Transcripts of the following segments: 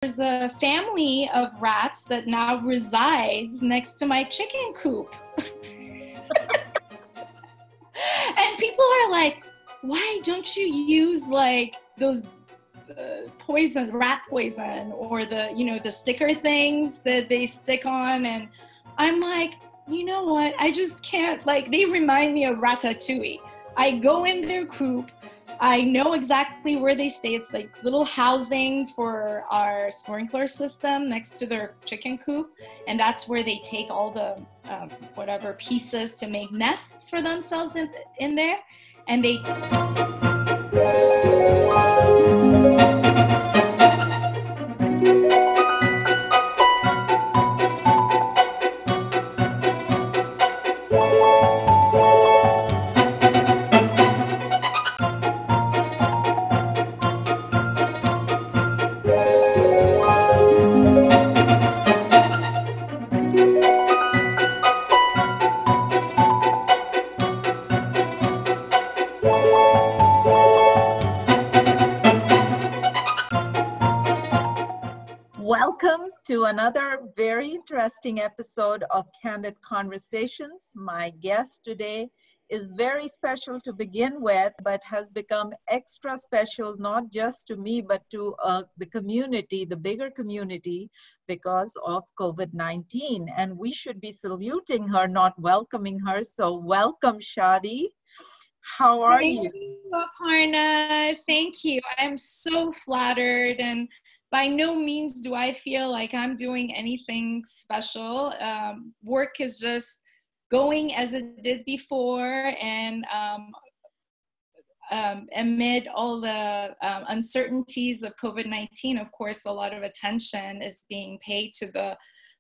there's a family of rats that now resides next to my chicken coop. And people are like, why don't you use like those poison, rat poison, or the sticker things that they stick on? And I'm like, you know what? I just can't, like, they remind me of Ratatouille. I go in their coop. I know exactly where they stay. It's like little housing for our sprinkler system next to their chicken coop. And that's where they take all the whatever pieces to make nests for themselves in there. And they... Welcome to another very interesting episode of Candid Conversations. My guest today is very special to begin with, but has become extra special not just to me, but to the community, the bigger community, because of COVID-19. And we should be saluting her, not welcoming her. So welcome, Shadee. How are you? Thank you, Aparna. Thank you. I'm so flattered, and by no means do I feel like I'm doing anything special. Work is just going as it did before, and amid all the uncertainties of COVID-19, of course, a lot of attention is being paid to the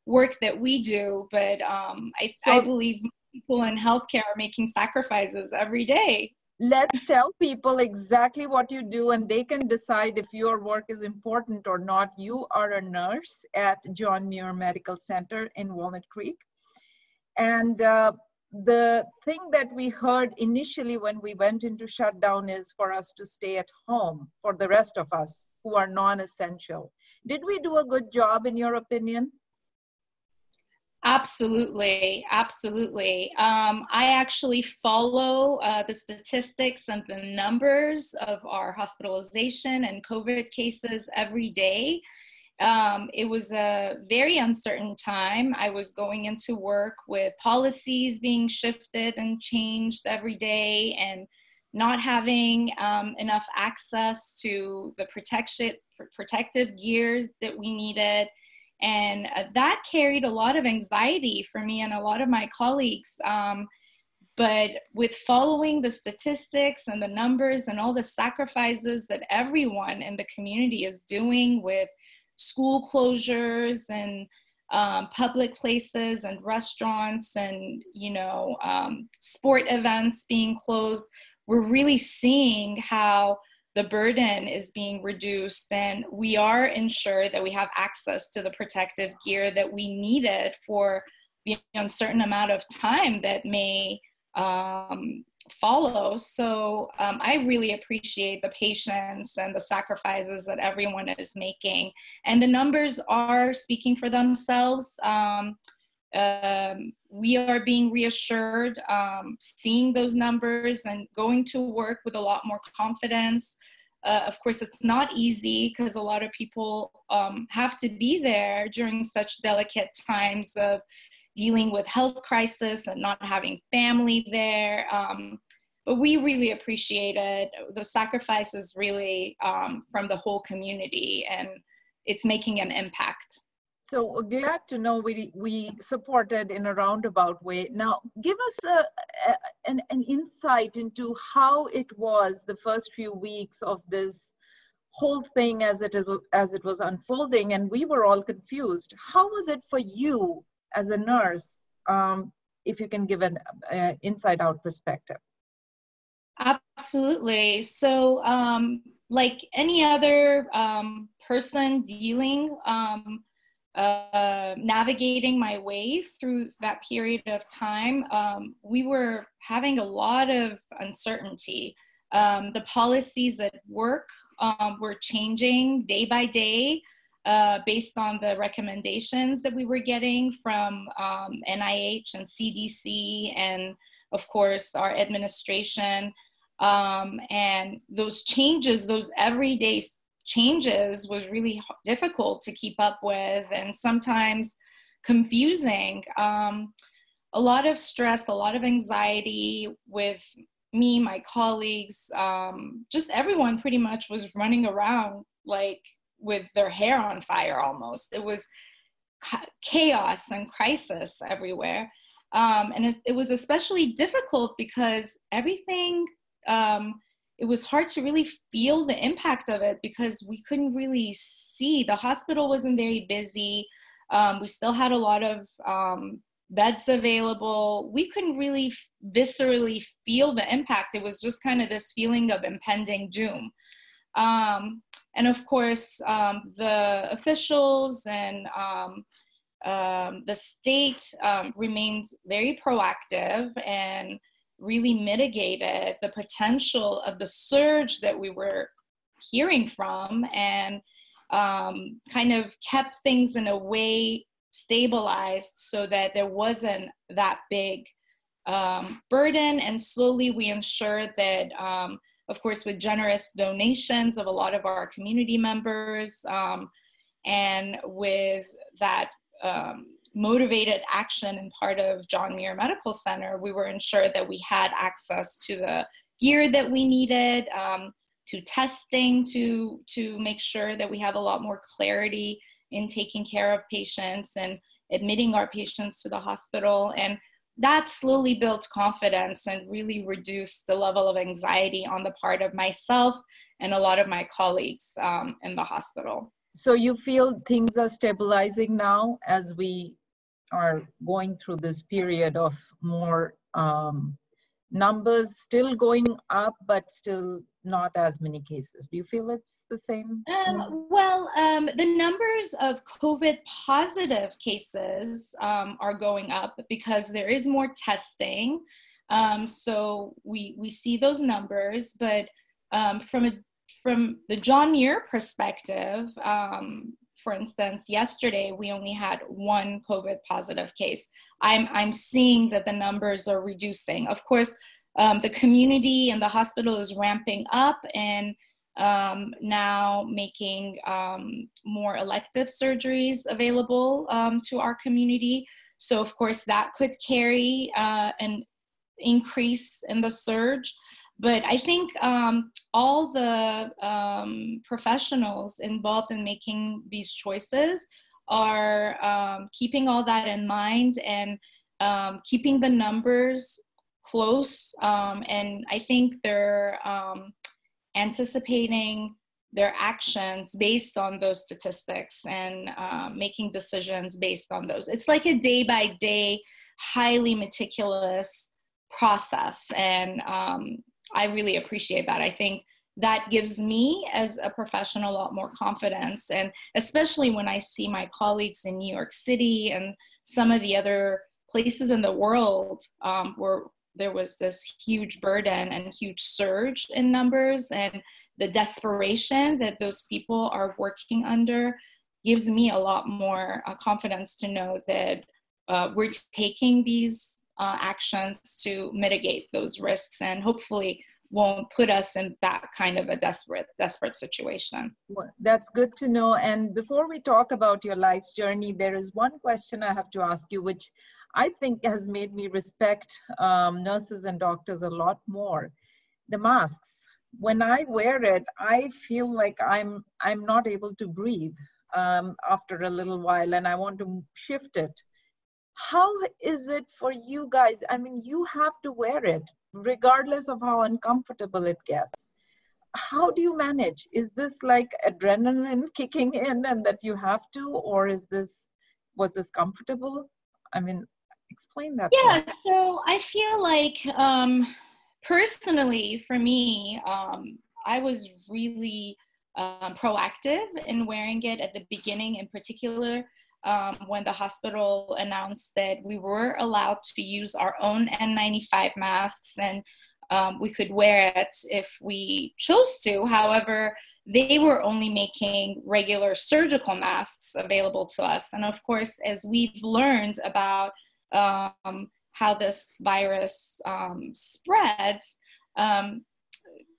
work that we do, but I believe people in healthcare are making sacrifices every day. Let's tell people exactly what you do, and they can decide if your work is important or not. You are a nurse at John Muir Medical Center in Walnut Creek. And the thing that we heard initially when we went into shutdown is for us to stay at home, for the rest of us who are non-essential. Did we do a good job, in your opinion? Absolutely, absolutely. I actually follow the statistics and the numbers of our hospitalization and COVID cases every day. It was a very uncertain time. I was going into work with policies being shifted and changed every day, and not having enough access to the protective gears that we needed. And that carried a lot of anxiety for me and a lot of my colleagues. But with following the statistics and the numbers and all the sacrifices that everyone in the community is doing with school closures and public places and restaurants and, sport events being closed, we're really seeing how the burden is being reduced, and we are ensured that we have access to the protective gear that we needed for the uncertain amount of time that may follow. So I really appreciate the patience and the sacrifices that everyone is making. And the numbers are speaking for themselves. We are being reassured, seeing those numbers and going to work with a lot more confidence. Of course, it's not easy because a lot of people have to be there during such delicate times of dealing with health crisis and not having family there. But we really appreciated the sacrifices really from the whole community, and it's making an impact. So glad to know we supported in a roundabout way. Now, give us an insight into how it was the first few weeks of this whole thing as it was unfolding, and we were all confused. How was it for you as a nurse, if you can give an inside-out perspective? Absolutely. So like any other person dealing, navigating my way through that period of time, we were having a lot of uncertainty. The policies at work were changing day by day. based on the recommendations that we were getting from NIH and CDC and, of course, our administration. And those changes, those everyday changes was really difficult to keep up with and sometimes confusing. A lot of stress, a lot of anxiety with me, my colleagues, just everyone pretty much was running around like with their hair on fire almost. It was chaos and crisis everywhere. And it was especially difficult because everything, it was hard to really feel the impact of it because we couldn't really see. The hospital wasn't very busy. We still had a lot of beds available. We couldn't really viscerally feel the impact. It was just kind of this feeling of impending doom. And of course, the officials and the state remained very proactive and really mitigated the potential of the surge that we were hearing from and kind of kept things in a way stabilized so that there wasn't that big burden. And slowly we ensured that, of course, with generous donations of a lot of our community members and with that motivated action and part of John Muir Medical Center, we were ensured that we had access to the gear that we needed, to testing to make sure that we have a lot more clarity in taking care of patients and admitting our patients to the hospital. And that slowly built confidence and really reduced the level of anxiety on the part of myself and a lot of my colleagues in the hospital. So you feel things are stabilizing now as we are going through this period of more numbers still going up, but still not as many cases. Do you feel it's the same? The numbers of COVID positive cases are going up because there is more testing. So we see those numbers, but from the John Muir perspective, for instance, yesterday we only had one COVID positive case. I'm seeing that the numbers are reducing. Of course, the community and the hospital is ramping up and now making more elective surgeries available to our community. So of course that could carry an increase in the surge. But I think all the professionals involved in making these choices are keeping all that in mind and keeping the numbers close. And I think they're anticipating their actions based on those statistics and making decisions based on those. It's like a day-by-day, highly meticulous process. And I really appreciate that. I think that gives me as a professional a lot more confidence. And especially when I see my colleagues in New York City and some of the other places in the world where there was this huge burden and huge surge in numbers, and the desperation that those people are working under gives me a lot more confidence to know that we're taking these actions to mitigate those risks and hopefully won't put us in that kind of a desperate situation. Well, that's good to know. And before we talk about your life's journey, there is one question I have to ask you, which I think has made me respect nurses and doctors a lot more. The masks. When I wear it, I feel like I'm not able to breathe after a little while, and I want to shift it. How is it for you guys? I mean, you have to wear it regardless of how uncomfortable it gets. How do you manage? Is this like adrenaline kicking in and that you have to, or was this comfortable? I mean, explain that. Yeah, so I feel like personally for me, I was really proactive in wearing it at the beginning in particular. When the hospital announced that we were allowed to use our own N95 masks and we could wear it if we chose to. However, they were only making regular surgical masks available to us. And of course, as we've learned about how this virus spreads,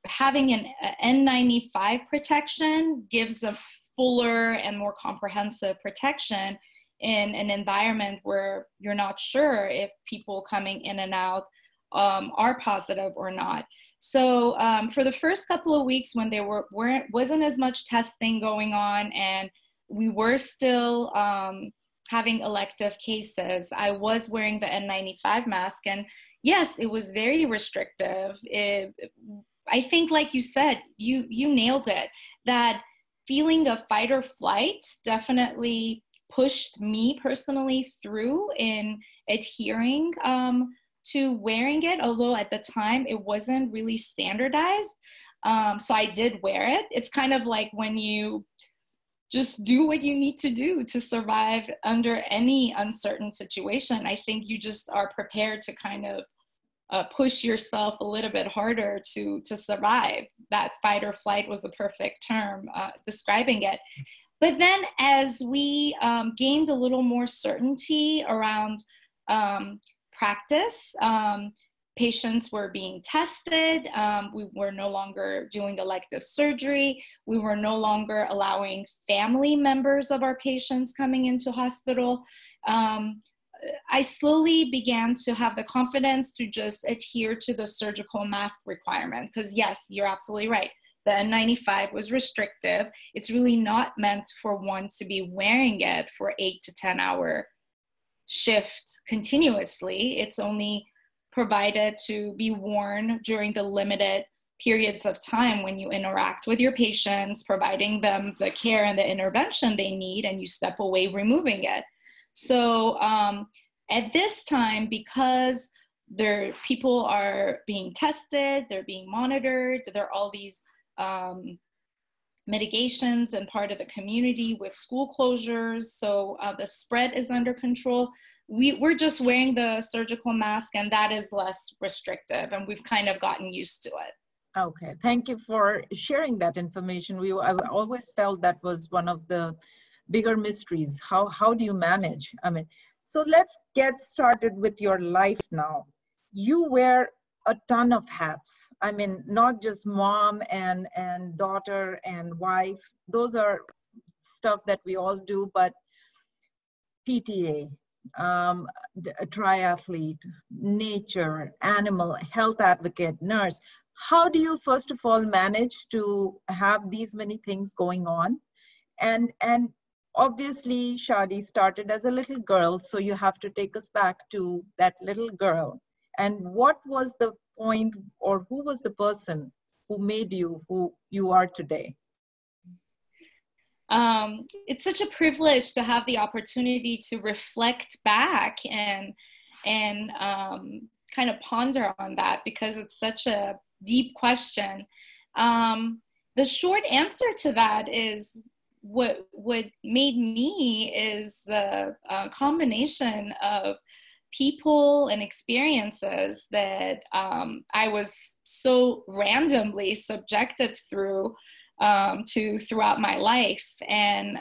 having an N95 protection gives a fuller and more comprehensive protection in an environment where you're not sure if people coming in and out are positive or not. So for the first couple of weeks when there wasn't as much testing going on and we were still having elective cases, I was wearing the N95 mask, and yes, it was very restrictive. I think, like you said, you nailed it. That feeling of fight or flight definitely pushed me personally through in adhering to wearing it, although at the time it wasn't really standardized. So I did wear it. It's kind of like when you just do what you need to do to survive under any uncertain situation. I think you just are prepared to kind of push yourself a little bit harder to survive. That fight or flight was the perfect term describing it. But then as we gained a little more certainty around practice, patients were being tested. We were no longer doing elective surgery. We were no longer allowing family members of our patients coming into hospital. I slowly began to have the confidence to just adhere to the surgical mask requirement. Because yes, you're absolutely right. The N95 was restrictive. It's really not meant for one to be wearing it for 8 to 10 hour shift continuously. It's only provided to be worn during the limited periods of time when you interact with your patients, providing them the care and the intervention they need, and you step away removing it. So at this time, because people are being tested, they're being monitored, there are all these mitigations and part of the community with school closures, so the spread is under control. We're just wearing the surgical mask, and that is less restrictive, and we've kind of gotten used to it. Okay, thank you for sharing that information. I always felt that was one of the bigger mysteries. How do you manage? I mean, so let's get started with your life now. You wear a ton of hats. I mean, not just mom and daughter and wife. Those are stuff that we all do, but PTA, a triathlete, nature, animal, health advocate, nurse. How do you, first of all, manage to have these many things going on? And obviously, Shadee started as a little girl, so you have to take us back to that little girl. And what was the point, or who was the person who made you who you are today? It's such a privilege to have the opportunity to reflect back and kind of ponder on that, because it's such a deep question. The short answer to that is what made me is the combination of people and experiences that I was so randomly subjected through throughout my life. And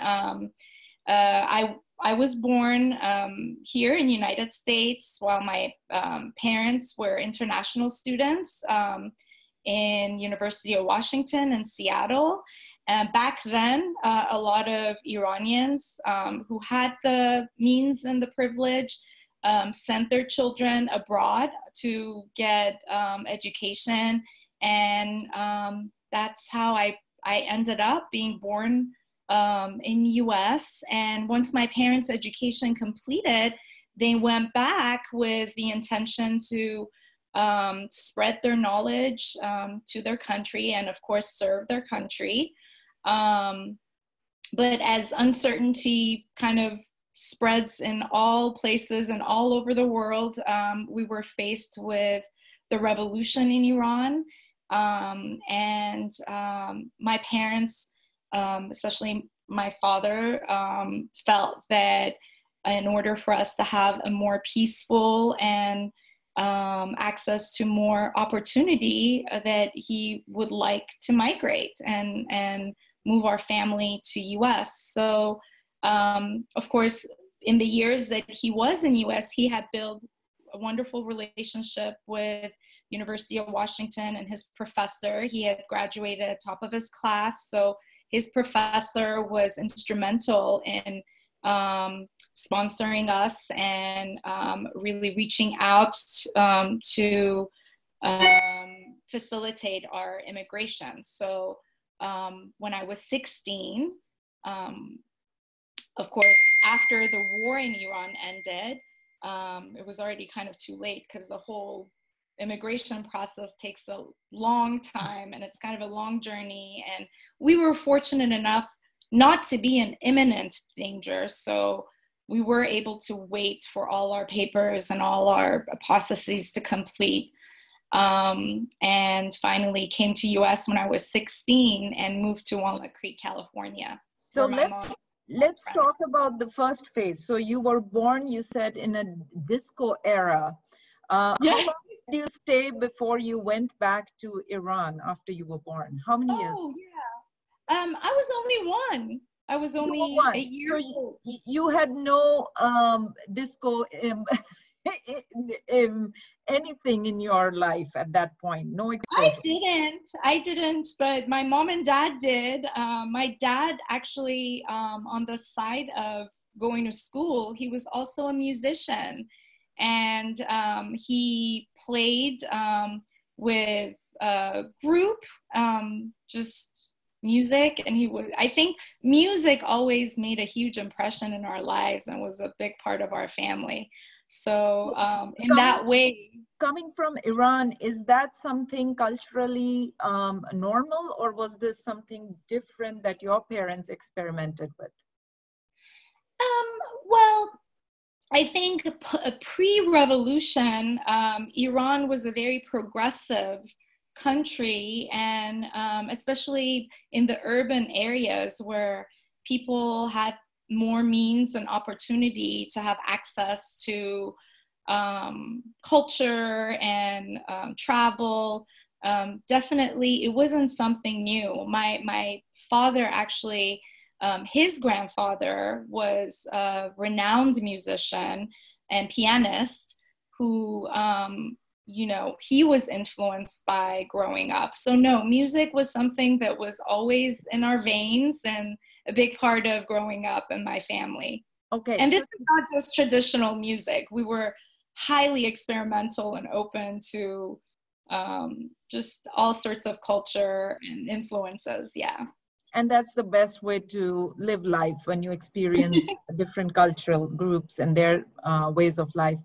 I was born here in the United States while my parents were international students in University of Washington in Seattle. And back then, a lot of Iranians who had the means and the privilege sent their children abroad to get education. And that's how I ended up being born in the US. And once my parents' education completed, they went back with the intention to spread their knowledge to their country and, of course, serve their country. But as uncertainty kind of spreads in all places and all over the world, we were faced with the revolution in Iran. And my parents, especially my father, felt that in order for us to have a more peaceful and access to more opportunity, that he would like to migrate and move our family to US. So, of course, in the years that he was in US, he had built a wonderful relationship with University of Washington and his professor. He had graduated at top of his class. So his professor was instrumental in sponsoring us and really reaching out to facilitate our immigration. So when I was 16, of course, after the war in Iran ended, it was already kind of too late because the whole immigration process takes a long time and it's kind of a long journey. And we were fortunate enough not to be in imminent danger. So we were able to wait for all our papers and all our processes to complete. And finally came to US when I was 16 and moved to Walnut Creek, California. So let's talk about the first phase. So you were born, you said, in a disco era. How long did you stay before you went back to Iran after you were born? How many years? Oh, yeah. I was only one. I was only a year old. You had no disco anything in your life at that point, no exposure? I didn't, but my mom and dad did. My dad actually, on the side of going to school, he was also a musician, and he played with a group, just music, and I think music always made a huge impression in our lives and was a big part of our family. So in that way. Coming from Iran, is that something culturally normal, or was this something different that your parents experimented with? Well, I think pre-revolution, Iran was a very progressive country, and especially in the urban areas where people had more means and opportunity to have access to culture and travel. Definitely, it wasn't something new. My father actually, his grandfather was a renowned musician and pianist who, you know, he was influenced by growing up. So no, music was something that was always in our veins and a big part of growing up in my family. Okay. And this is not just traditional music. We were highly experimental and open to just all sorts of culture and influences. Yeah. And that's the best way to live life, when you experience different cultural groups and their ways of life.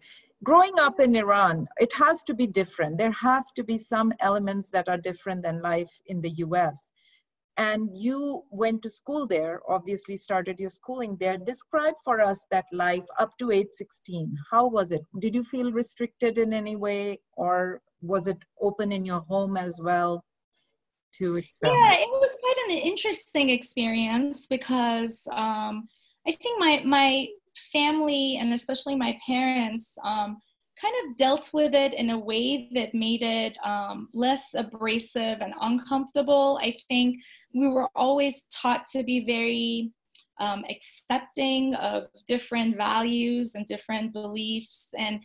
Growing up in Iran, it has to be different. There have to be some elements that are different than life in the US. And you went to school there, obviously started your schooling there. Describe for us that life up to age 16. How was it? Did you feel restricted in any way, or was it open in your home as well to experiment? Yeah, it was quite an interesting experience because I think my family, and especially my parents, kind of dealt with it in a way that made it less abrasive and uncomfortable. I think we were always taught to be very accepting of different values and different beliefs. And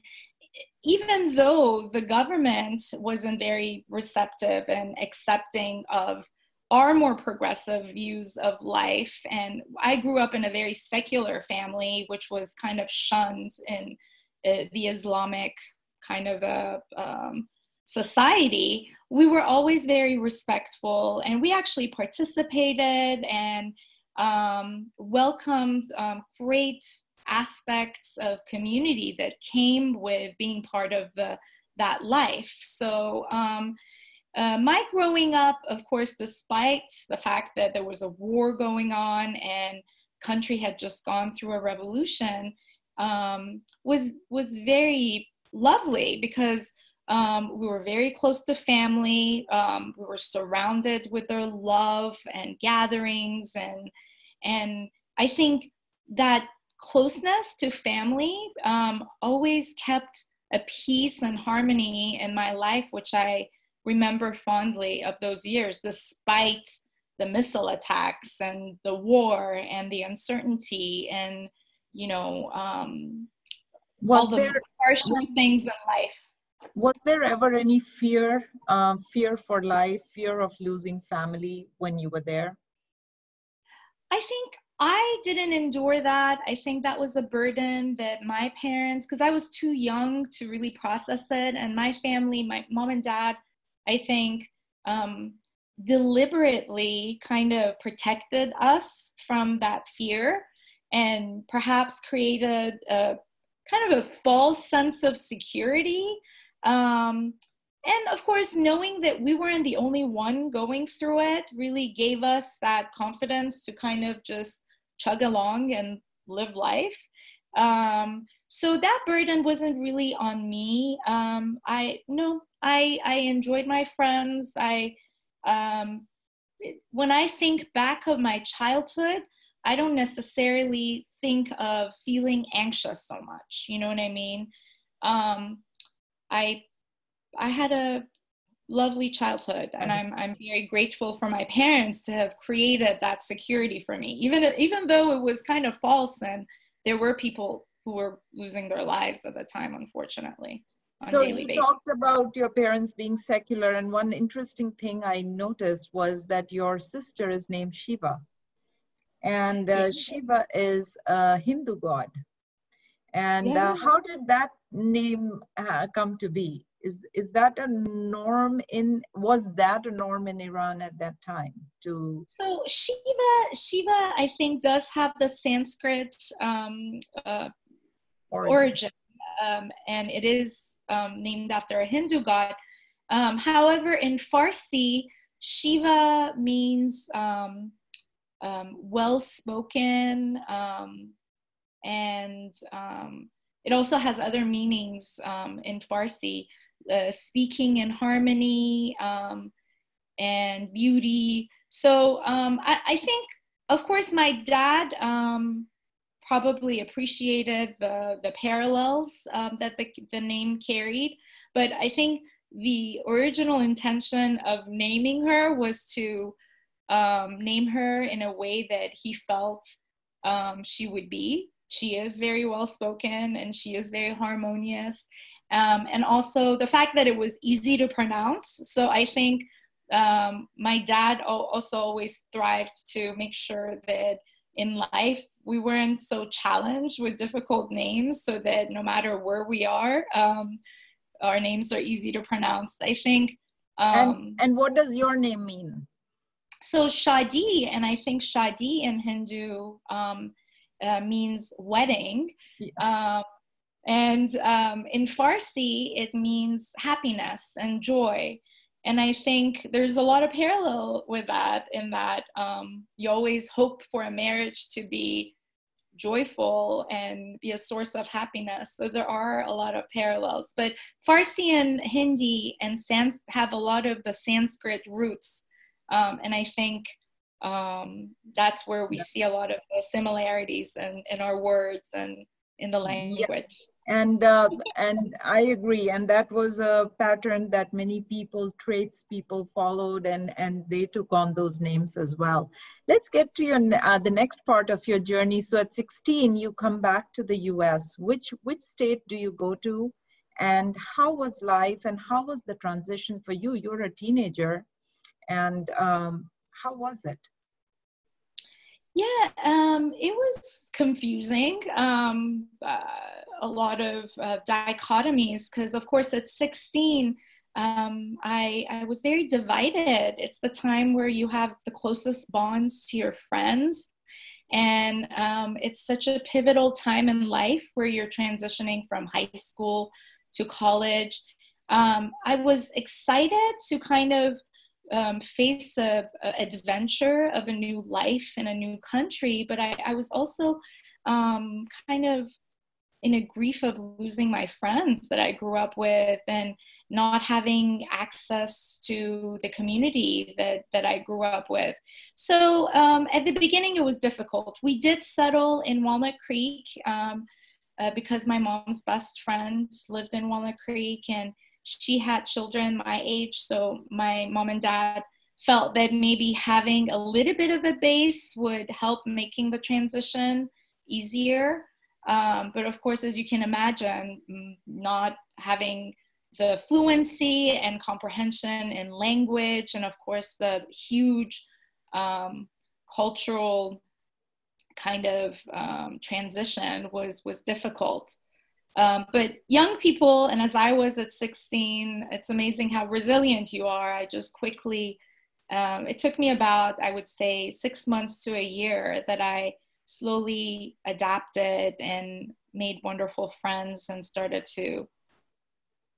even though the government wasn't very receptive and accepting of our more progressive views of life, and I grew up in a very secular family, which was kind of shunned in the Islamic kind of a society, we were always very respectful, and we actually participated and welcomed great aspects of community that came with being part of that life. So my growing up, of course, despite the fact that there was a war going on and country had just gone through a revolution, was very lovely because we were very close to family. We were surrounded with their love and gatherings, and I think that closeness to family always kept a peace and harmony in my life, which I remember fondly of those years, despite the missile attacks and the war and the uncertainty and, you know, all the harsher things in life. Was there ever any fear, fear for life, fear of losing family when you were there? I think I didn't endure that. I think that was a burden that my parents, because I was too young to really process it. And my family, my mom and dad, I think deliberately kind of protected us from that fear and perhaps created a kind of a false sense of security. And of course, knowing that we weren't the only one going through it really gave us that confidence to kind of just chug along and live life. So that burden wasn't really on me. I enjoyed my friends. When I think back of my childhood, I don't necessarily think of feeling anxious so much. You know what I mean? I had a lovely childhood, and I'm very grateful for my parents to have created that security for me, even though it was kind of false, and there were people who were losing their lives at the time, unfortunately, on a daily basis. So you talked about your parents being secular, and one interesting thing I noticed was that your sister is named Shiva, and Shiva is a Hindu god. And how did that name come to be? Is that a norm was that a norm in Iran at that time? So Shiva, I think, does have the Sanskrit origin, and it is named after a Hindu god. However, in Farsi, Shiva means well-spoken, and it also has other meanings in Farsi. Speaking in harmony and beauty. So I think, of course, my dad probably appreciated the parallels that the name carried, but I think the original intention of naming her was to name her in a way that he felt she would be. She is very well-spoken and she is very harmonious. And also the fact that it was easy to pronounce. So I think my dad also always thrived to make sure that in life we weren't so challenged with difficult names, so that no matter where we are, our names are easy to pronounce. I think. And what does your name mean? So Shadee, and I think Shadee in Hindu means wedding. Yeah. And in Farsi, it means happiness and joy. And I think there's a lot of parallel with that, in that you always hope for a marriage to be joyful and be a source of happiness. So there are a lot of parallels. But Farsi and Hindi and have a lot of the Sanskrit roots. And I think that's where we see a lot of the similarities in our words and in the language. Yes. And I agree. And that was a pattern that many tradespeople followed, and they took on those names as well. Let's get to the next part of your journey. So at 16, you come back to the US. Which state do you go to? And how was life, and how was the transition for you? You're a teenager. And how was it? Yeah, it was confusing. A lot of dichotomies, because of course at 16, I was very divided. It's the time where you have the closest bonds to your friends. And it's such a pivotal time in life where you're transitioning from high school to college. I was excited to kind of face a adventure of a new life in a new country, but I was also kind of in a grief of losing my friends that I grew up with, and not having access to the community that I grew up with. So at the beginning, it was difficult. We did settle in Walnut Creek, because my mom's best friend lived in Walnut Creek and she had children my age. So my mom and dad felt that maybe having a little bit of a base would help making the transition easier. But of course, as you can imagine, not having the fluency and comprehension in language, and of course the huge cultural kind of transition was difficult. But young people, and as I was at 16, it's amazing how resilient you are. I just quickly, it took me about, I would say, 6 months to a year that I slowly adapted and made wonderful friends and started to,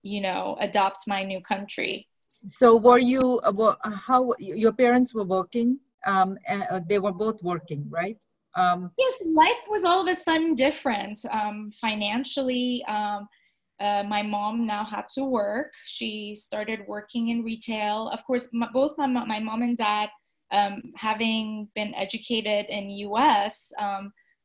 adopt my new country. So were you, how, your parents were working? And they were both working, right? Yes, life was all of a sudden different. Financially, my mom now had to work. She started working in retail. Of course, both my mom and dad, having been educated in US,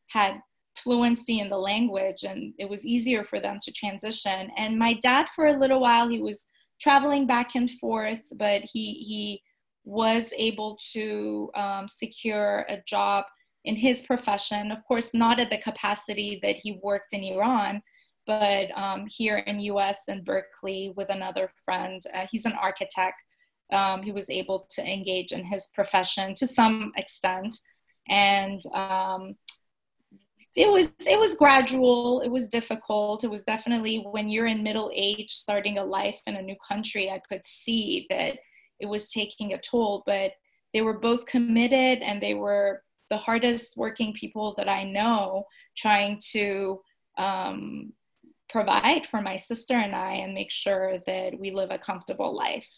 had fluency in the language, and it was easier for them to transition. And my dad, for a little while, he was traveling back and forth, but he was able to secure a job in his profession. Of course, not at the capacity that he worked in Iran, but here in US in Berkeley with another friend. He's an architect. He was able to engage in his profession to some extent. And it was gradual. It was difficult. It was definitely, when you're in middle age, starting a life in a new country, I could see that it was taking a toll, but they were both committed, and they were the hardest working people that I know, trying to provide for my sister and I and make sure that we live a comfortable life.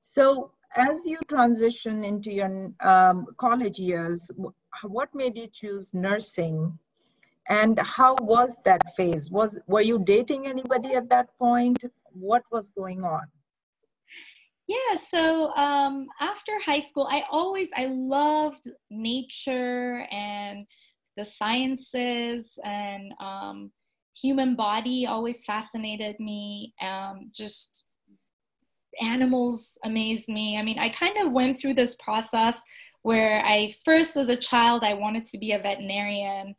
So as you transition into your college years, what made you choose nursing? And how was that phase? Were you dating anybody at that point? What was going on? Yeah, so after high school, I loved nature and the sciences, and human body always fascinated me. Just animals amazed me. I mean, I kind of went through this process where first as a child, I wanted to be a veterinarian.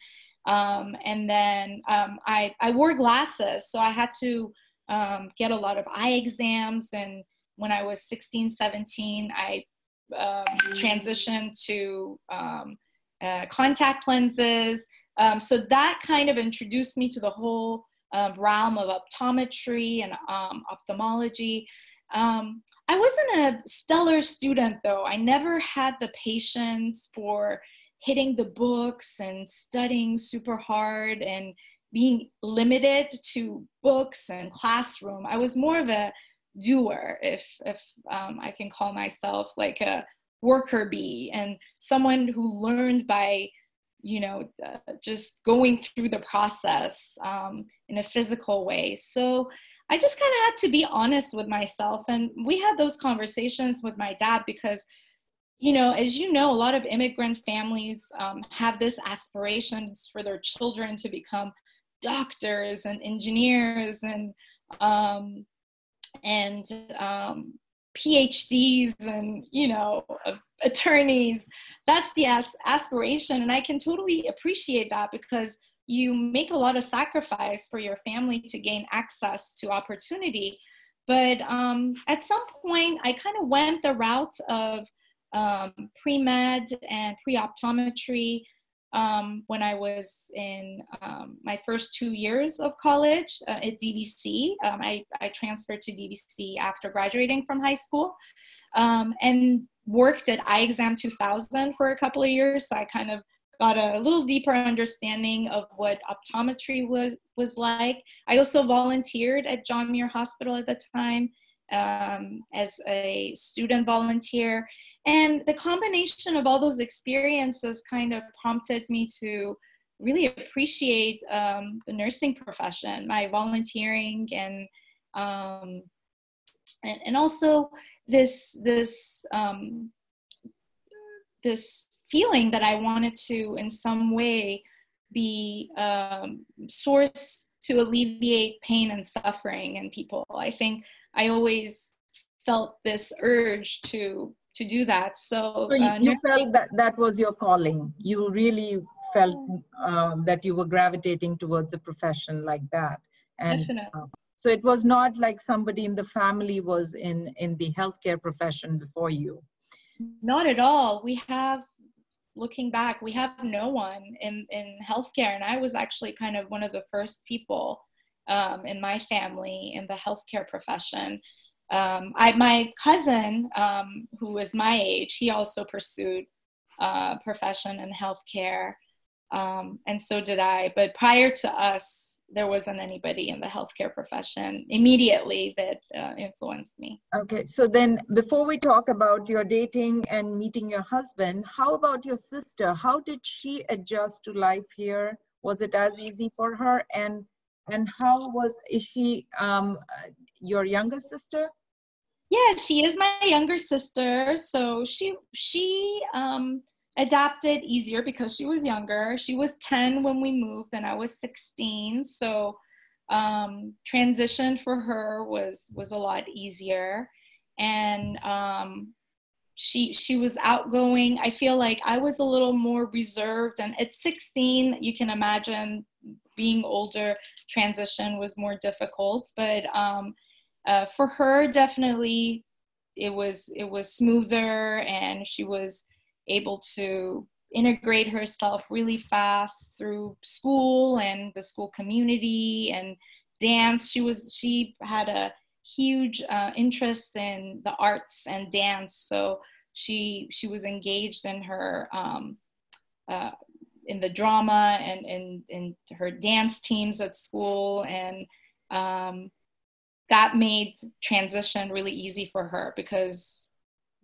And then I wore glasses, so I had to get a lot of eye exams. And when I was 16, 17, I transitioned to contact lenses. So that kind of introduced me to the whole realm of optometry and ophthalmology. I wasn't a stellar student, though. I never had the patience for hitting the books and studying super hard and being limited to books and classroom. I was more of a doer, if I can call myself like a worker bee, and someone who learned by just going through the process in a physical way. So I just kind of had to be honest with myself. And we had those conversations with my dad because, as you know, a lot of immigrant families have this aspirations for their children to become doctors and engineers and PhDs and, attorneys. That's the aspiration. And I can totally appreciate that because you make a lot of sacrifice for your family to gain access to opportunity. But at some point, I kind of went the route of pre-med and pre-optometry when I was in my first 2 years of college at DVC. I transferred to DVC after graduating from high school and worked at Eye Exam 2000 for a couple of years. So I kind of got a little deeper understanding of what optometry was like. I also volunteered at John Muir Hospital at the time as a student volunteer. And the combination of all those experiences kind of prompted me to really appreciate the nursing profession, my volunteering, and also this feeling that I wanted to, in some way, be source to alleviate pain and suffering in people. I think I always felt this urge to do that. So you felt that that was your calling. You really felt that you were gravitating towards a profession like that. And definitely. So it was not like somebody in the family was in the healthcare profession before you. Not at all. Looking back, we have no one in healthcare. And I was actually kind of one of the first people in my family in the healthcare profession. My cousin, who was my age, he also pursued profession in healthcare. And so did I. But prior to us, there wasn't anybody in the healthcare profession immediately that influenced me. Okay, so then before we talk about your dating and meeting your husband, how about your sister? How did she adjust to life here? Was it as easy for her? And is she your younger sister? Yeah, she is my younger sister. So she adapted easier because she was younger. She was 10 when we moved and I was 16. So transition for her was a lot easier. And she was outgoing. I feel like I was a little more reserved. And at 16, you can imagine being older, transition was more difficult. But for her, definitely it was smoother, and she was able to integrate herself really fast through school and the school community and dance. She had a huge interest in the arts and dance, so she was engaged in her in the drama and in her dance teams at school, and that made transition really easy for her because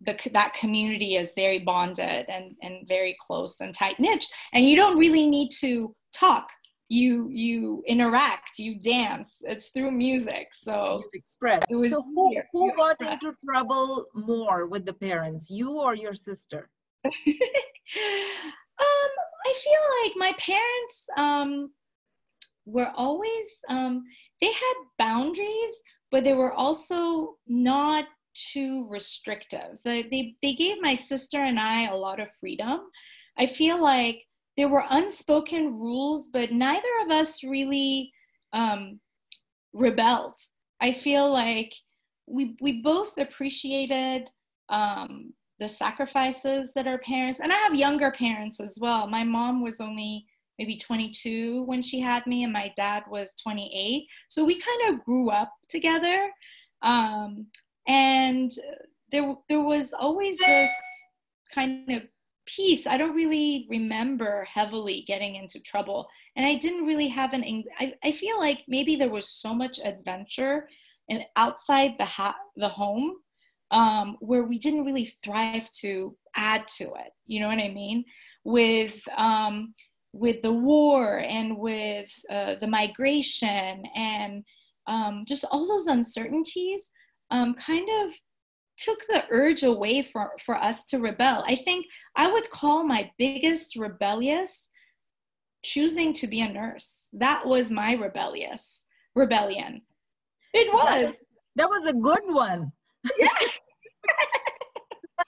that community is very bonded and very close and tight knit, and you don't really need to talk. You interact, you dance. It's through music, so you express. So who got into trouble more with the parents, you or your sister? I feel like my parents were always they had boundaries, but they were also not too restrictive. They gave my sister and I a lot of freedom. I feel like there were unspoken rules, but neither of us really rebelled. I feel like we both appreciated the sacrifices that our parents, and I have younger parents as well. My mom was only maybe 22 when she had me, and my dad was 28. So we kind of grew up together. And there was always this kind of peace. I don't really remember heavily getting into trouble. And I didn't really have I feel like maybe there was so much adventure and outside the home where we didn't really thrive to add to it. You know what I mean? With the war and with the migration and just all those uncertainties kind of took the urge away for us to rebel. I think I would call my biggest rebellion choosing to be a nurse. That was my rebellion. It was. That was a good one. Yeah.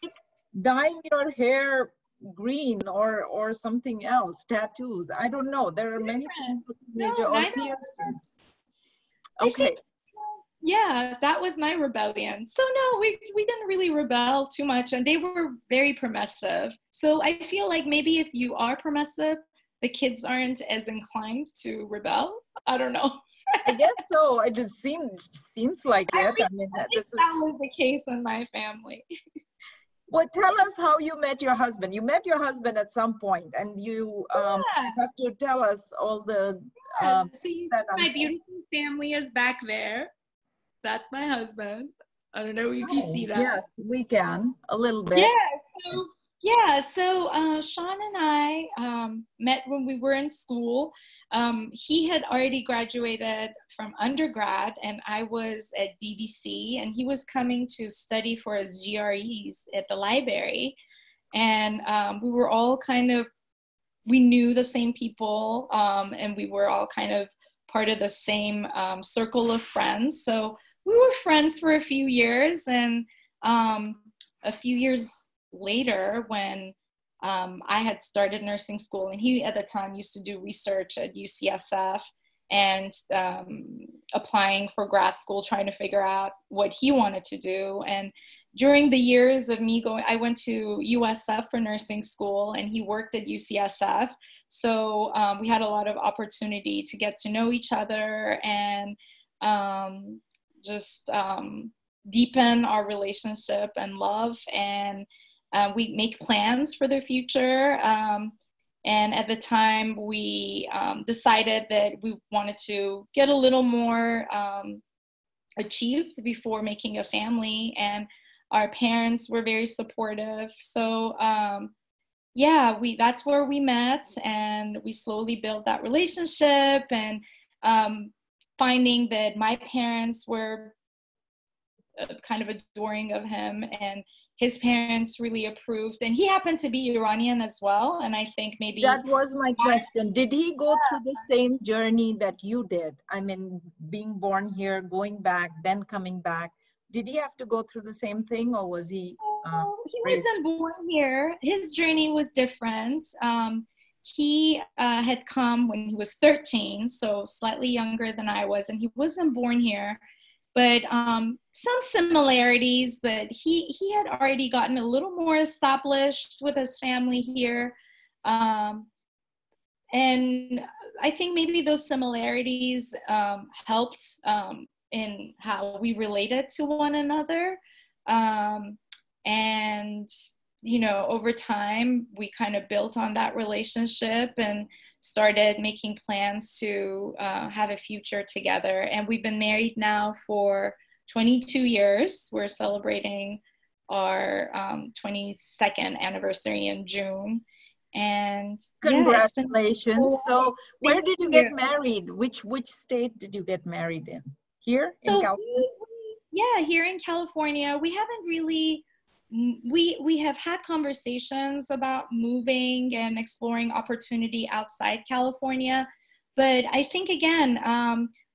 Like dyeing your hair green or something else, tattoos. I don't know. There are many teenager or piercings. Okay. Yeah, that was my rebellion. So no, we didn't really rebel too much, and they were very permissive. So I feel like maybe if you are permissive, the kids aren't as inclined to rebel. I don't know. I guess so. It just seems like it. I mean, that was the case in my family. Well, tell us how you met your husband. You met your husband at some point, and you have to tell us all the. So my beautiful family is back there. That's my husband. I don't know if you see that. Yeah, we can a little bit. So Sean and I met when we were in school. He had already graduated from undergrad, and I was at DVC, and he was coming to study for his GREs at the library. And we were all kind of we knew the same people, and we were all kind of part of the same circle of friends. So we were friends for a few years, and a few years later, when I had started nursing school, and he at the time used to do research at UCSF and applying for grad school, trying to figure out what he wanted to do. And during the years of me going, I went to USF for nursing school, and he worked at UCSF. So we had a lot of opportunity to get to know each other and just deepen our relationship and love. And we make plans for the future. And at the time, we decided that we wanted to get a little more achieved before making a family. And our parents were very supportive. So yeah, that's where we met, and we slowly built that relationship, and finding that my parents were kind of adoring of him, and his parents really approved. And he happened to be Iranian as well. And I think maybe that was my question. Did he go through the same journey that you did? I mean, being born here, going back, then coming back. Did he have to go through the same thing, or was he? He wasn't born here. His journey was different. He had come when he was 13, so slightly younger than I was, and he wasn't born here. But some similarities, but he had already gotten a little more established with his family here. And I think maybe those similarities helped in how we related to one another. And, you know, over time, we kind of built on that relationship and started making plans to have a future together. And we've been married now for 22 years. We're celebrating our 22nd anniversary in June. And congratulations. Yeah, cool. So where did you get married? Which state did you get married in? Here in California? Yeah, here in California. We haven't really, we have had conversations about moving and exploring opportunity outside California. But I think, again,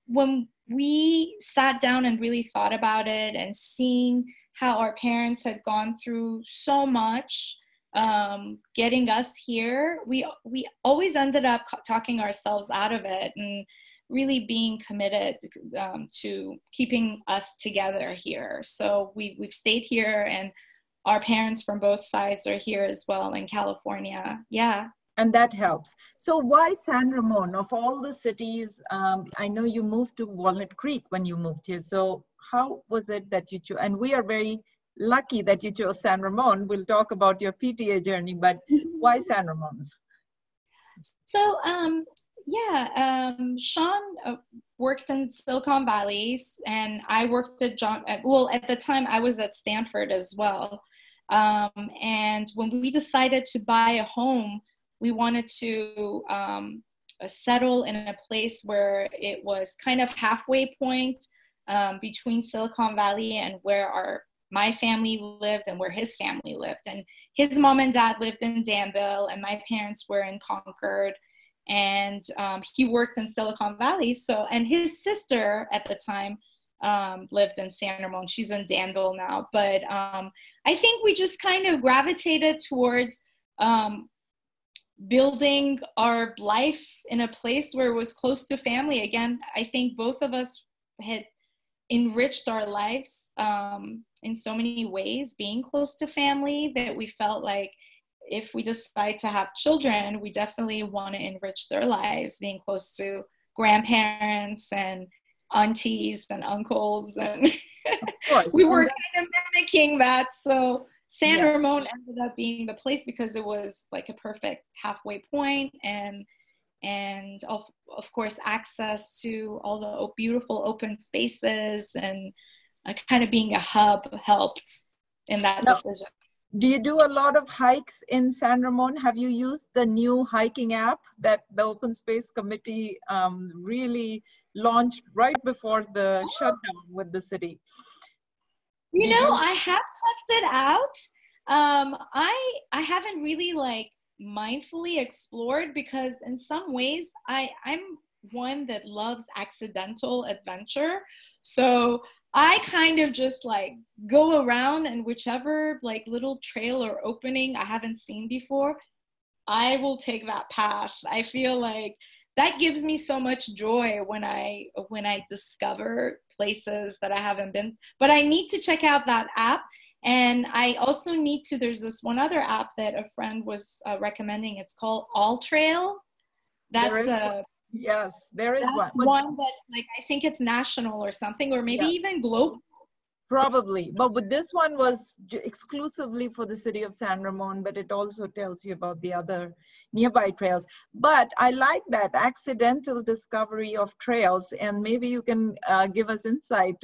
when we sat down and really thought about it, and seeing how our parents had gone through so much getting us here, we always ended up talking ourselves out of it, and really being committed to keeping us together here. So we've stayed here, and our parents from both sides are here as well in California. Yeah. And that helps. So why San Ramon? Of all the cities, I know you moved to Walnut Creek when you moved here. So how was it that you chose? And we are very lucky that you chose San Ramon. We'll talk about your PTA journey, but why San Ramon? So, Sean worked in Silicon Valley, and I worked at at the time I was at Stanford as well. And when we decided to buy a home, we wanted to settle in a place where it was kind of halfway point between Silicon Valley and where my family lived and where his family lived. And his mom and dad lived in Danville, and my parents were in Concord. And he worked in Silicon Valley. And his sister at the time lived in San Ramon. She's in Danville now. But I think we just kind of gravitated towards building our life in a place where it was close to family. Again, I think both of us had enriched our lives in so many ways, being close to family, that we felt like if we decide to have children, we definitely want to enrich their lives, being close to grandparents and aunties and uncles. And we were kind of mimicking that. So San Ramon ended up being the place because it was like a perfect halfway point, and of course access to all the beautiful open spaces, and kind of being a hub helped in that decision. Do you do a lot of hikes in San Ramon? Have you used the new hiking app that the Open Space Committee really launched right before the shutdown with the city? I have checked it out. I haven't really mindfully explored, because in some ways I'm one that loves accidental adventure. So I kind of just like go around, and whichever like little trail or opening I haven't seen before, I will take that path. I feel like that gives me so much joy when I discover places that I haven't been. But I need to check out that app. And I also need to, there's this one other app that a friend was recommending. It's called All Trail. That's yes, there is that's one. one that's like, I think it's national or something, or maybe even global. Probably, but this one was exclusively for the city of San Ramon, but it also tells you about the other nearby trails. But I like that accidental discovery of trails, and maybe you can give us insight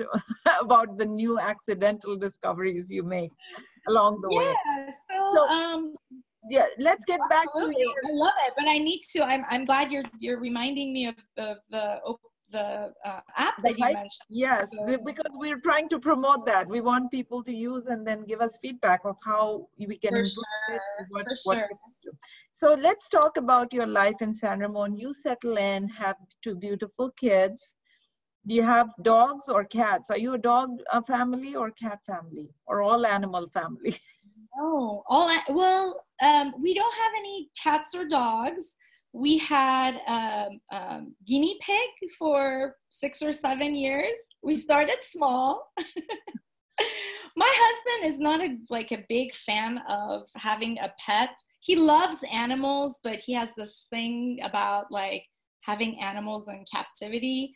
about the new accidental discoveries you make along the way. Yeah, let's get back to you. I love it, but I need to. I'm glad you're reminding me of the app that you mentioned. Yes, because we're trying to promote that. We want people to use and then give us feedback of how we can improve it. What So let's talk about your life in San Ramon. You settle in, have 2 beautiful kids. Do you have dogs or cats? Are you a dog family or cat family, or all animal family? No, we don't have any cats or dogs. We had a guinea pig for 6 or 7 years. We started small. My husband is not a big fan of having a pet. He loves animals, but he has this thing about like having animals in captivity.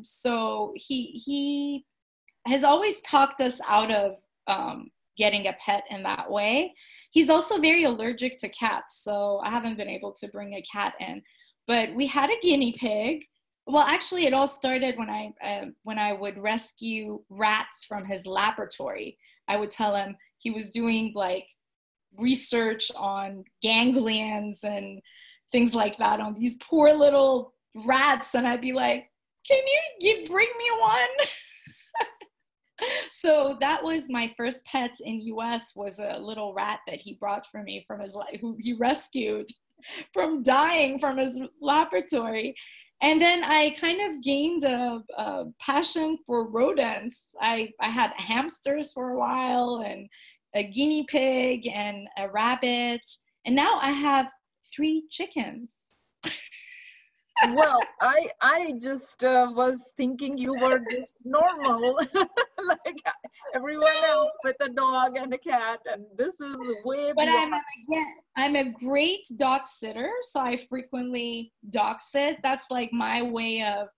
So he has always talked us out of getting a pet in that way. He's also very allergic to cats, so I haven't been able to bring a cat in. But we had a guinea pig. Well, actually, it all started when I would rescue rats from his laboratory. I would tell him he was doing like research on ganglions and things like that on these poor little rats, and I'd be like, "Can you bring me one?" So that was my first pet in US, was a little rat that he brought for me from who he rescued from dying from his laboratory. And then I kind of gained a passion for rodents. I had hamsters for a while, and a guinea pig and a rabbit. And now I have 3 chickens. Well, I just was thinking you were just normal, like everyone else, with a dog and a cat, and this is way beyond. But I'm a great dog sitter, so I frequently dog sit. That's like my way of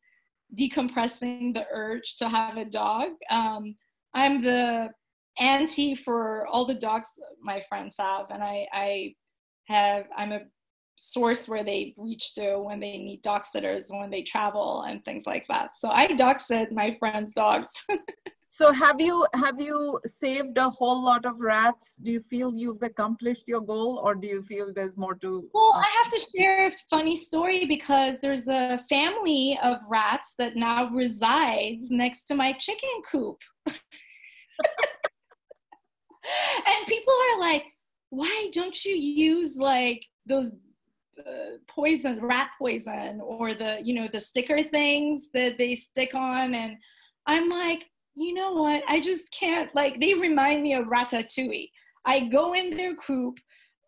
decompressing the urge to have a dog. I'm the auntie for all the dogs my friends have, and I'm a source where they reach to when they need dog sitters, when they travel and things like that. So I dog sit my friends' dogs. So have you saved a whole lot of rats? Do you feel you've accomplished your goal, or do you feel there's more to? Well, I have to share a funny story, because there's a family of rats that now resides next to my chicken coop. And people are like, why don't you use like those rat poison, or the sticker things that they stick on? And I'm like, you know what? I just can't, like, they remind me of Ratatouille. I go in their coop.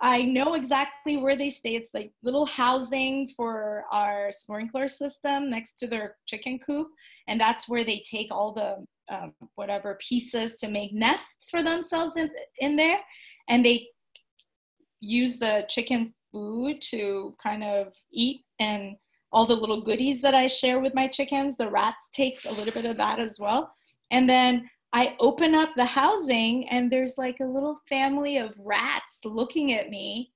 I know exactly where they stay. It's like little housing for our sprinkler system next to their chicken coop. And that's where they take all the whatever pieces to make nests for themselves in there. And they use the chicken food to kind of eat, and all the little goodies that I share with my chickens, the rats take a little bit of that as well. And then I open up the housing, and there's like a little family of rats looking at me,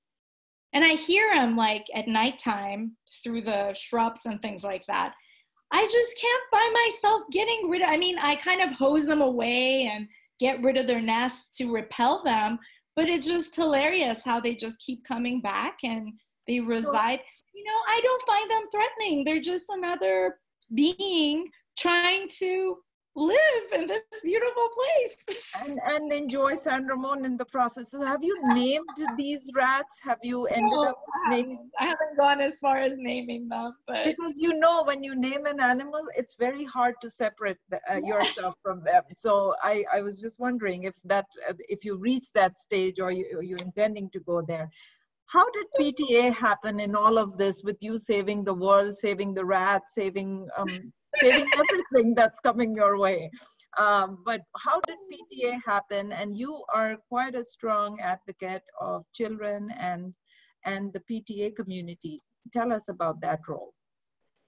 and I hear them like at nighttime through the shrubs and things like that. I just can't find myself getting rid of, I kind of hose them away and get rid of their nests to repel them, but it's just hilarious how they just keep coming back and they reside. I don't find them threatening. They're just another being trying to live in this beautiful place. And enjoy San Ramon in the process. So have you named these rats? Have you ended No, up naming? I haven't gone as far as naming them, but Because you know, when you name an animal, it's very hard to separate yourself from them. So I was just wondering if that if you reach that stage, or you're intending to go there. How did PTA happen in all of this, with you saving the world, saving the rats, saving everything that's coming your way? But how did PTA happen? And you are quite a strong advocate of children and the PTA community. Tell us about that role.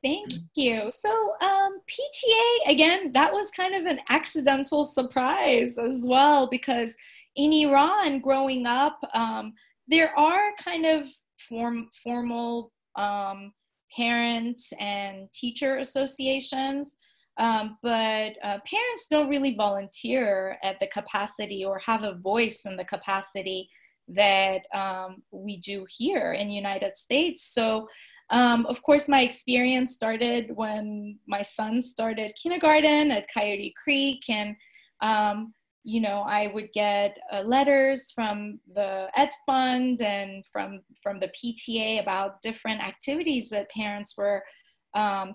thank you. So PTA, again, that was kind of an accidental surprise as well, because in Iran growing up, there are kind of formal parent and teacher associations, but parents don't really volunteer at the capacity or have a voice in the capacity that we do here in the United States. So of course, my experience started when my son started kindergarten at Coyote Creek, and you know, I would get letters from the Ed Fund and from the PTA about different activities that parents were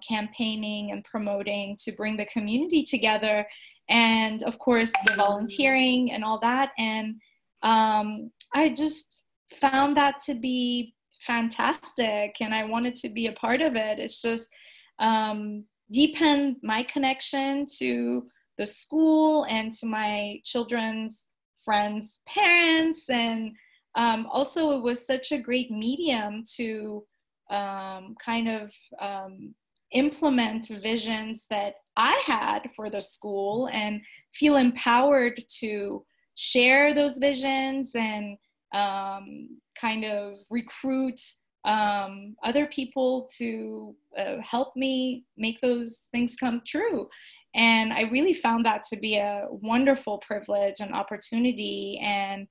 campaigning and promoting to bring the community together, and of course the volunteering and all that. And I just found that to be fantastic, and I wanted to be a part of it. It's just deepened my connection to the school and to my children's friends' parents, and also it was such a great medium to kind of implement visions that I had for the school and feel empowered to share those visions and kind of recruit other people to help me make those things come true. And I really found that to be a wonderful privilege and opportunity. And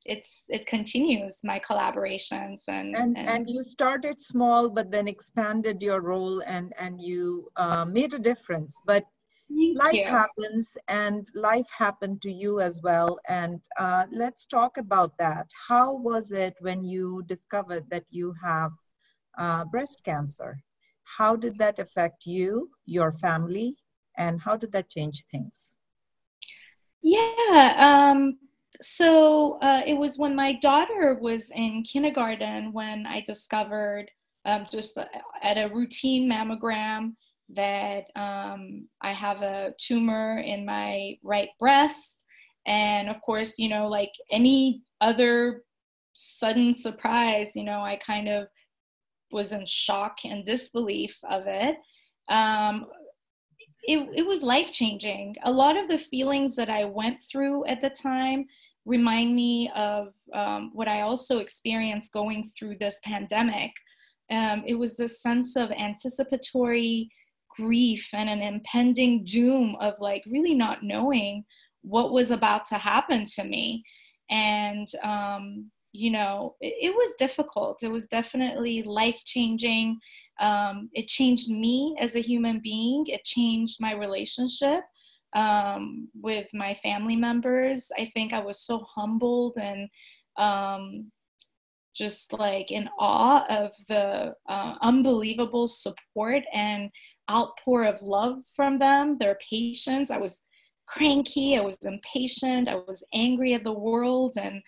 it continues my collaborations. And you started small, but then expanded your role, and you made a difference. But life happens, and life happened to you as well. And let's talk about that. How was it when you discovered that you have breast cancer? How did that affect you, your family, and how did that change things? Yeah, so it was when my daughter was in kindergarten when I discovered just at a routine mammogram that I have a tumor in my right breast. And of course, you know, like any other sudden surprise, you know, I kind of was in shock and disbelief of it. It was life-changing. A lot of the feelings that I went through at the time remind me of what I also experienced going through this pandemic. It was this sense of anticipatory grief and an impending doom of like really not knowing what was about to happen to me. And you know, it was difficult. It was definitely life-changing. It changed me as a human being. It changed my relationship with my family members. I think I was so humbled and just like in awe of the unbelievable support and outpour of love from them, their patience. I was cranky, I was impatient, I was angry at the world, and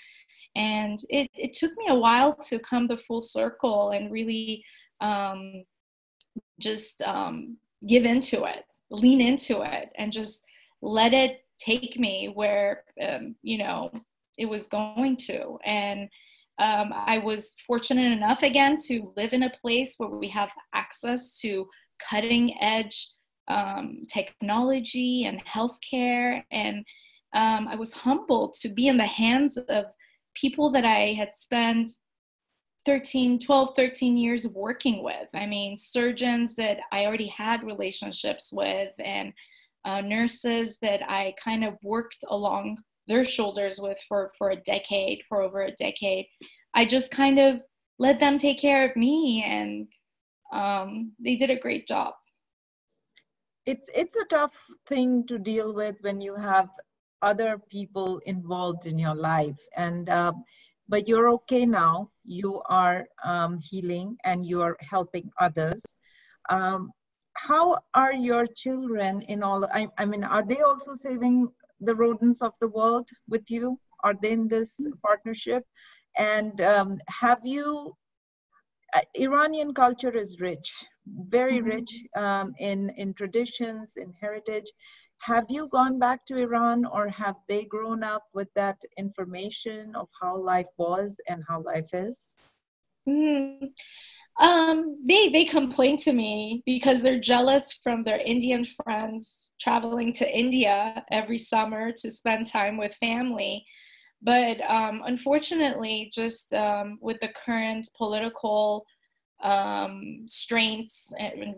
it took me a while to come to full circle and really just give into it, lean into it, and just let it take me where, you know, it was going to. And I was fortunate enough again to live in a place where we have access to cutting edge technology and healthcare. And I was humbled to be in the hands of people that I had spent 12, 13 years working with. I mean, surgeons that I already had relationships with, and nurses that I kind of worked along their shoulders with for over a decade. I just kind of let them take care of me, and they did a great job. it's a tough thing to deal with when you have other people involved in your life, and but you're okay now. You are healing and you are helping others. Um, how are your children in all? I mean, are they also saving the rodents of the world with you? Are they in this partnership? And have you? Iranian culture is rich, very rich in traditions, in heritage. Have you gone back to Iran, or have they grown up with that information of how life was and how life is? Mm. They complain to me because they're jealous from their Indian friends traveling to India every summer to spend time with family. But unfortunately, just with the current political strains and,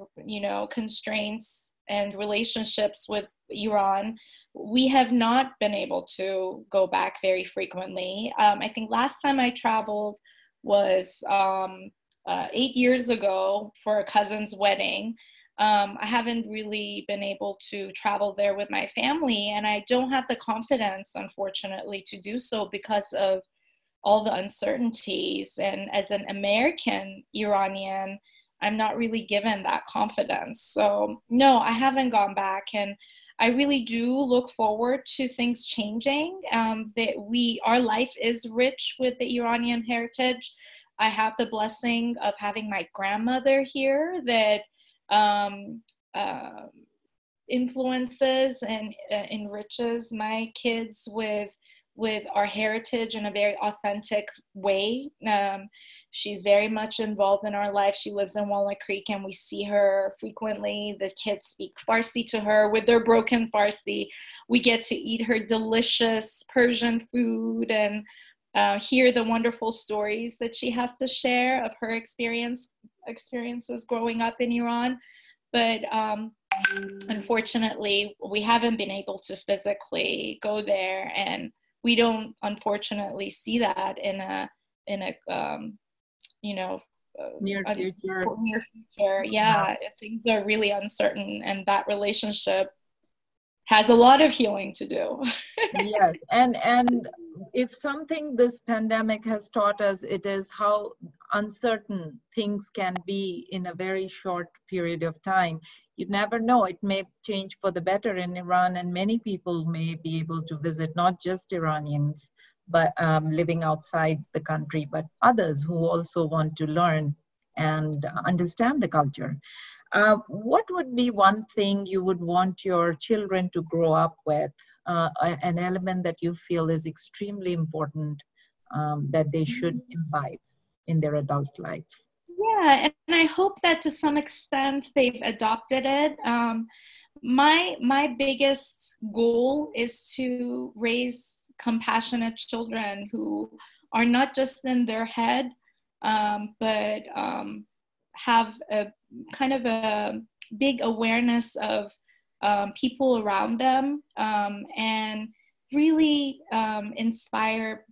constraints and relationships with Iran, we have not been able to go back very frequently. I think last time I traveled was 8 years ago for a cousin's wedding. I haven't really been able to travel there with my family, and I don't have the confidence, unfortunately, to do so because of all the uncertainties. And as an American Iranian, I'm not really given that confidence. So no, I haven't gone back, and I really do look forward to things changing. That our life is rich with the Iranian heritage. I have the blessing of having my grandmother here that uh, influences and enriches my kids with our heritage in a very authentic way. She's very much involved in our life. She lives in Walnut Creek and we see her frequently. The kids speak Farsi to her with their broken Farsi. We get to eat her delicious Persian food and hear the wonderful stories that she has to share of her experiences growing up in Iran. But unfortunately, we haven't been able to physically go there, and we don't unfortunately see that in a Near future. Near future. Yeah, things are really uncertain, and that relationship has a lot of healing to do. Yes, and if something this pandemic has taught us, it is how uncertain things can be in a very short period of time. You never know, it may change for the better in Iran, and many people may be able to visit, not just Iranians, but living outside the country, but others who also want to learn and understand the culture. What would be one thing you would want your children to grow up with, an element that you feel is extremely important that they should imbibe in their adult life? Yeah, and I hope that to some extent they've adopted it. My biggest goal is to raise compassionate children who are not just in their head, but have a kind of a big awareness of people around them, and really inspire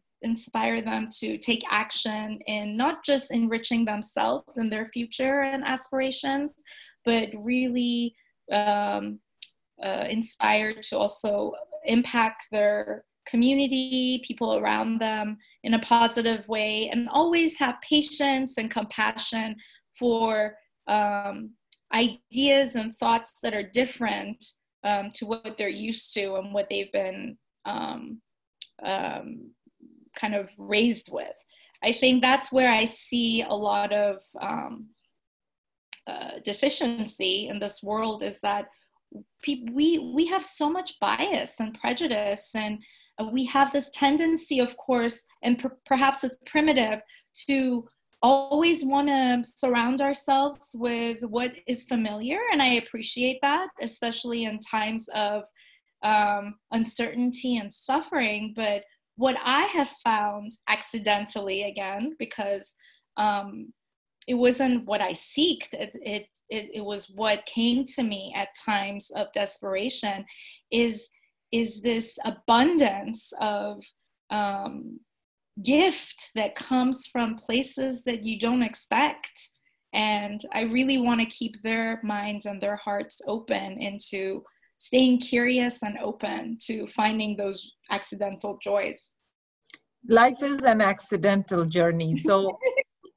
them to take action in not just enriching themselves and their future and aspirations, but really inspired to also impact their community, people around them in a positive way, and always have patience and compassion for ideas and thoughts that are different to what they're used to and what they've been kind of raised with. I think that's where I see a lot of deficiency in this world, is that we have so much bias and prejudice, and we have this tendency, of course, and perhaps it's primitive, to always want to surround ourselves with what is familiar. And I appreciate that, especially in times of uncertainty and suffering. But what I have found accidentally, again, because it wasn't what I seeked, it was what came to me at times of desperation, is this abundance of gift that comes from places that you don't expect. And I really want to keep their minds and their hearts open into staying curious and open to finding those accidental joys. Life is an accidental journey. So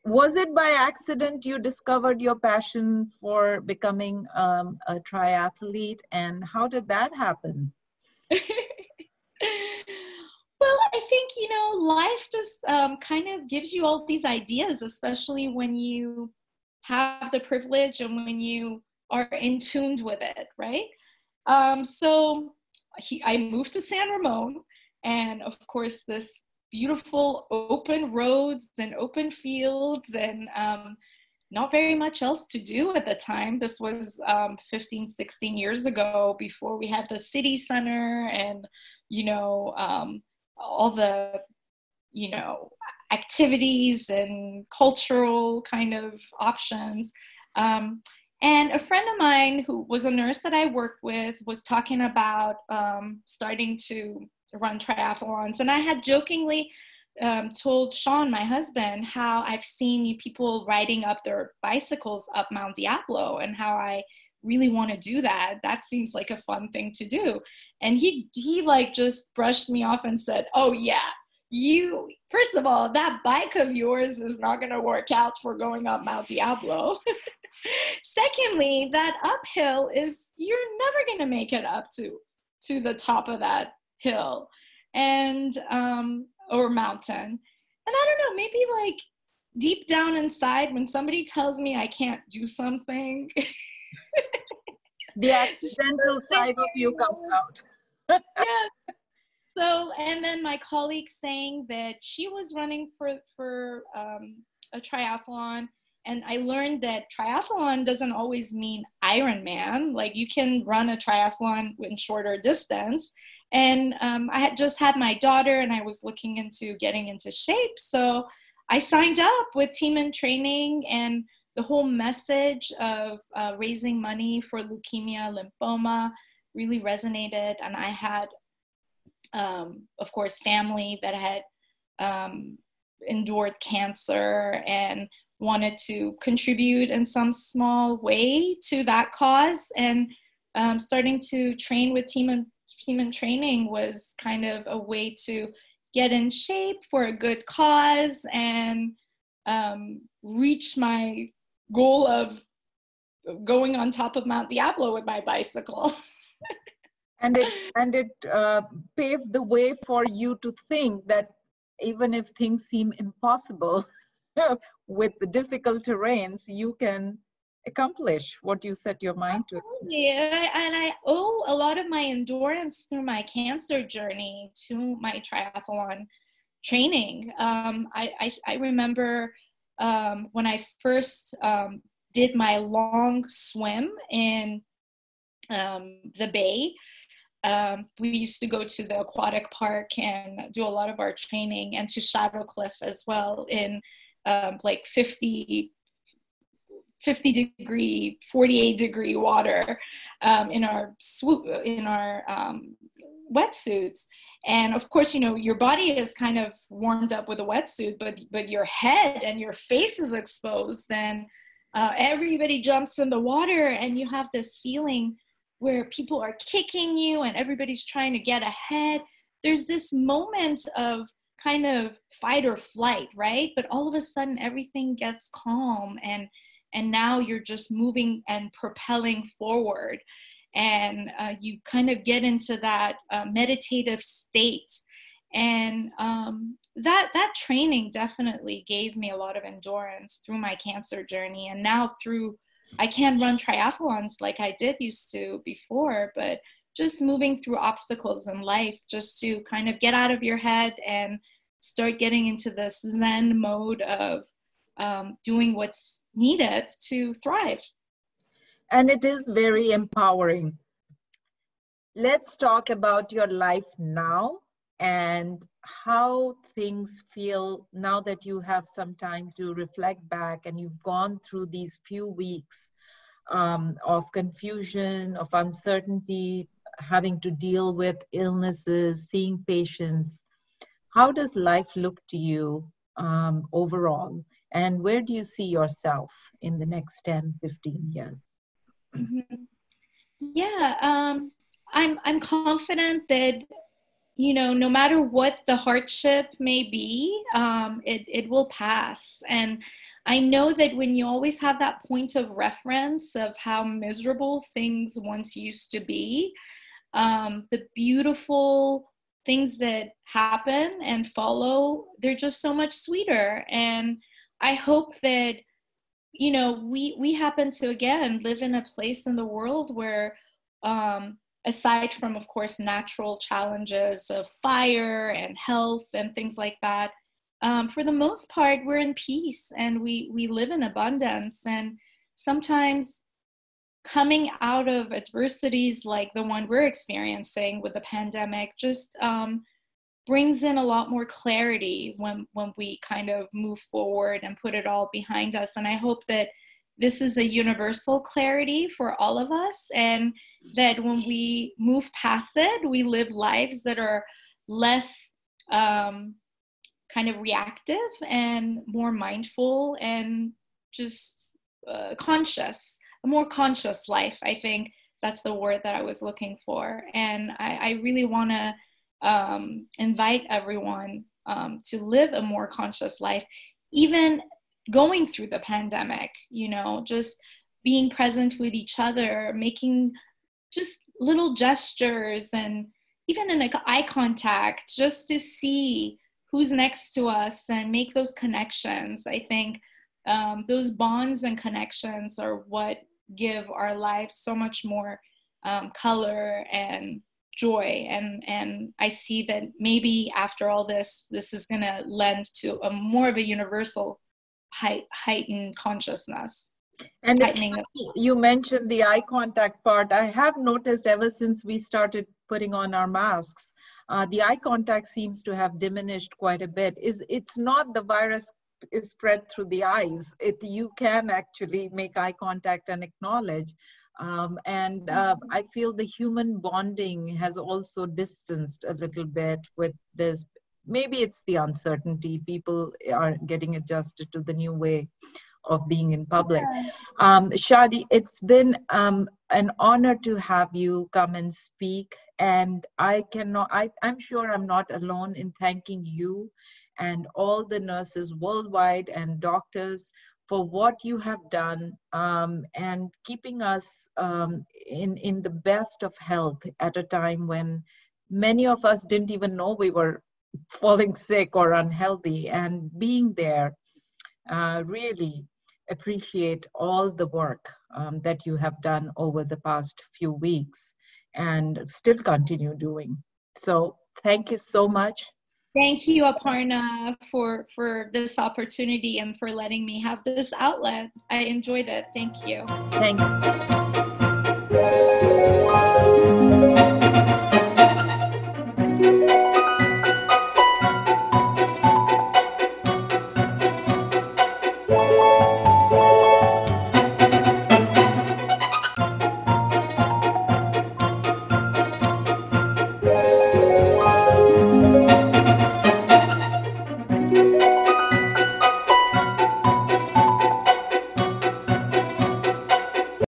was it by accident you discovered your passion for becoming a triathlete, and how did that happen? Well, I think, life just kind of gives you all these ideas, especially when you have the privilege and when you are in tune with it, right? So I moved to San Ramon, and of course, this beautiful open roads and open fields and not very much else to do at the time. This was 15, 16 years ago, before we had the city center and, all the, activities and cultural kind of options. And a friend of mine who was a nurse that I worked with was talking about starting to run triathlons. And I had jokingly told Sean, my husband, how I've seen people riding up their bicycles up Mount Diablo and how I really want to do that. That seems like a fun thing to do. And he like just brushed me off and said, oh yeah, first of all, that bike of yours is not going to work out for going up Mount Diablo. Secondly, that uphill you're never going to make it up to the top of that hill and or mountain. And I don't know, maybe like deep down inside, when somebody tells me I can't do something, the accidental side of you comes out. Yeah. So, and then my colleague saying that she was running for a triathlon, and I learned that triathlon doesn't always mean Ironman. Like, you can run a triathlon in shorter distance. And I had just had my daughter, and I was looking into getting into shape. So I signed up with Team in Training, and the whole message of raising money for leukemia, lymphoma really resonated. And I had, of course, family that had endured cancer and wanted to contribute in some small way to that cause. And starting to train with Team in Training was kind of a way to get in shape for a good cause and reach my goal of going on top of Mount Diablo with my bicycle. And it paved the way for you to think that even if things seem impossible with the difficult terrains, you can accomplish what you set your mind to. Absolutely. And I owe a lot of my endurance through my cancer journey to my triathlon training. I remember when I first did my long swim in the bay. We used to go to the aquatic park and do a lot of our training, and to Shadow Cliff as well in like 50 degree, 48 degree water in our wetsuits. And of course, your body is kind of warmed up with a wetsuit, but your head and your face is exposed. Then everybody jumps in the water, and you have this feeling where people are kicking you and everybody's trying to get ahead. There's this moment of kind of fight or flight, right? But all of a sudden everything gets calm, and now you're just moving and propelling forward. And you kind of get into that meditative state. And that training definitely gave me a lot of endurance through my cancer journey. And now I can run triathlons like I did used to before, but just moving through obstacles in life just to kind of get out of your head and start getting into this Zen mode of doing what's needed to thrive. And it is very empowering. Let's talk about your life now and how things feel now that you have some time to reflect back and you've gone through these few weeks of confusion, of uncertainty, having to deal with illnesses, seeing patients. How does life look to you overall? And where do you see yourself in the next 10, 15 years? Mhm. Yeah, I'm confident that, you know, no matter what the hardship may be, it will pass. And I know that when you always have that point of reference of how miserable things once used to be, the beautiful things that happen and follow, they're just so much sweeter. And I hope that, you know, we happen to, again, live in a place in the world where, aside from, of course, natural challenges of fire and health and things like that, for the most part, we're in peace and we live in abundance. And sometimes coming out of adversities like the one we're experiencing with the pandemic just brings in a lot more clarity when we kind of move forward and put it all behind us. And I hope that this is a universal clarity for all of us, and that when we move past it, we live lives that are less kind of reactive and more mindful and just conscious, a more conscious life. I think that's the word that I was looking for. And I really want to invite everyone to live a more conscious life, even going through the pandemic, you know, just being present with each other, making just little gestures and even an eye contact just to see who's next to us and make those connections. I think those bonds and connections are what give our lives so much more color and joy. And I see that maybe after all this is going to lend to a more of a universal heightened consciousness. And it's funny, you mentioned the eye contact part. I have noticed ever since we started putting on our masks, the eye contact seems to have diminished quite a bit. It's not the virus is spread through the eyes. You can actually make eye contact and acknowledge. I feel the human bonding has also distanced a little bit with this. Maybe it's the uncertainty. People are getting adjusted to the new way of being in public. Shadee, it's been an honor to have you come and speak. And I'm sure I'm not alone in thanking you and all the nurses worldwide and doctors for what you have done and keeping us in the best of health at a time when many of us didn't even know we were falling sick or unhealthy, and being there. Really appreciate all the work that you have done over the past few weeks and still continue doing. So thank you so much. Thank you, Aparna, for this opportunity and for letting me have this outlet. I enjoyed it. Thank you. Thank you.